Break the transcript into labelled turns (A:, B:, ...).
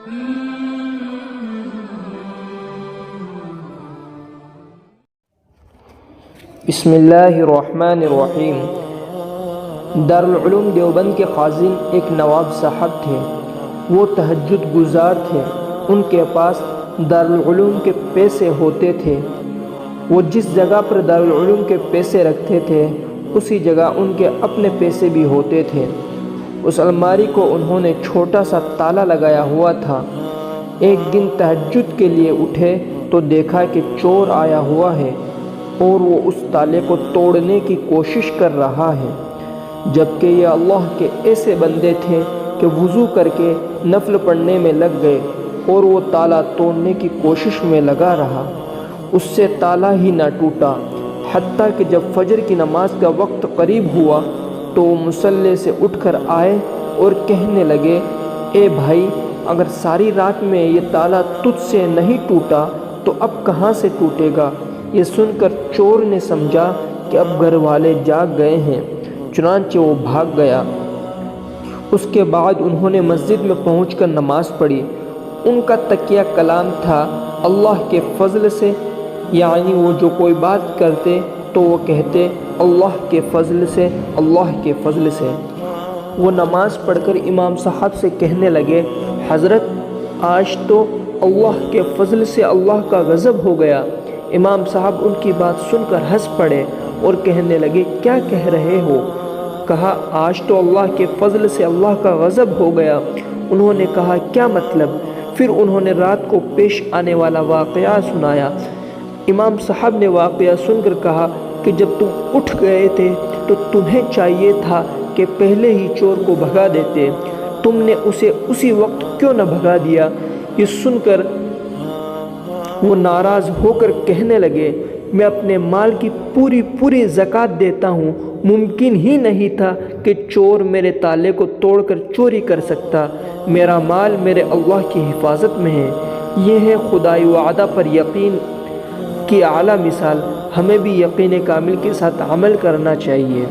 A: بسم اللہ الرحمن الرحیم۔ دارالعلوم دیوبند کے خازن ایک نواب صاحب تھے۔ وہ تہجد گزار تھے۔ ان کے پاس دارالعلوم کے پیسے ہوتے تھے۔ وہ جس جگہ پر دارالعلوم کے پیسے رکھتے تھے اسی جگہ ان کے اپنے پیسے بھی ہوتے تھے۔ اس الماری کو انہوں نے چھوٹا سا تالا لگایا ہوا تھا۔ ایک دن تہجد کے لیے اٹھے تو دیکھا کہ چور آیا ہوا ہے اور وہ اس تالے کو توڑنے کی کوشش کر رہا ہے، جبکہ یہ اللہ کے ایسے بندے تھے کہ وضو کر کے نفل پڑھنے میں لگ گئے اور وہ تالا توڑنے کی کوشش میں لگا رہا۔ اس سے تالا ہی نہ ٹوٹا، حتیٰ کہ جب فجر کی نماز کا وقت قریب ہوا تو وہ مصلی سے اٹھ کر آئے اور کہنے لگے، اے بھائی، اگر ساری رات میں یہ تالا تجھ سے نہیں ٹوٹا تو اب کہاں سے ٹوٹے گا؟ یہ سن کر چور نے سمجھا کہ اب گھر والے جاگ گئے ہیں، چنانچہ وہ بھاگ گیا۔ اس کے بعد انہوں نے مسجد میں پہنچ کر نماز پڑھی۔ ان کا تکیہ کلام تھا، اللہ کے فضل سے، یعنی وہ جو کوئی بات کرتے تو وہ کہتے اللہ کے فضل سے، اللہ کے فضل سے۔ وہ نماز پڑھ کر امام صاحب سے کہنے لگے، حضرت، آج تو اللہ کے فضل سے اللہ کا غضب ہو گیا۔ امام صاحب ان کی بات سن کر ہنس پڑے اور کہنے لگے، کیا کہہ رہے ہو؟ کہا، آج تو اللہ کے فضل سے اللہ کا غضب ہو گیا۔ انہوں نے کہا، کیا مطلب؟ پھر انہوں نے رات کو پیش آنے والا واقعہ سنایا۔ امام صاحب نے واقعہ سن کر کہا کہ جب تم اٹھ گئے تھے تو تمہیں چاہیے تھا کہ پہلے ہی چور کو بھگا دیتے، تم نے اسے اسی وقت کیوں نہ بھگا دیا؟ یہ سن کر وہ ناراض ہو کر کہنے لگے، میں اپنے مال کی پوری زکوٰۃ دیتا ہوں، ممکن ہی نہیں تھا کہ چور میرے تالے کو توڑ کر چوری کر سکتا۔ میرا مال میرے اللہ کی حفاظت میں ہے۔ یہ ہے خدائی وعدہ پر یقین کی اعلیٰ مثال۔ ہمیں بھی یقین کامل کے ساتھ عمل کرنا چاہیے۔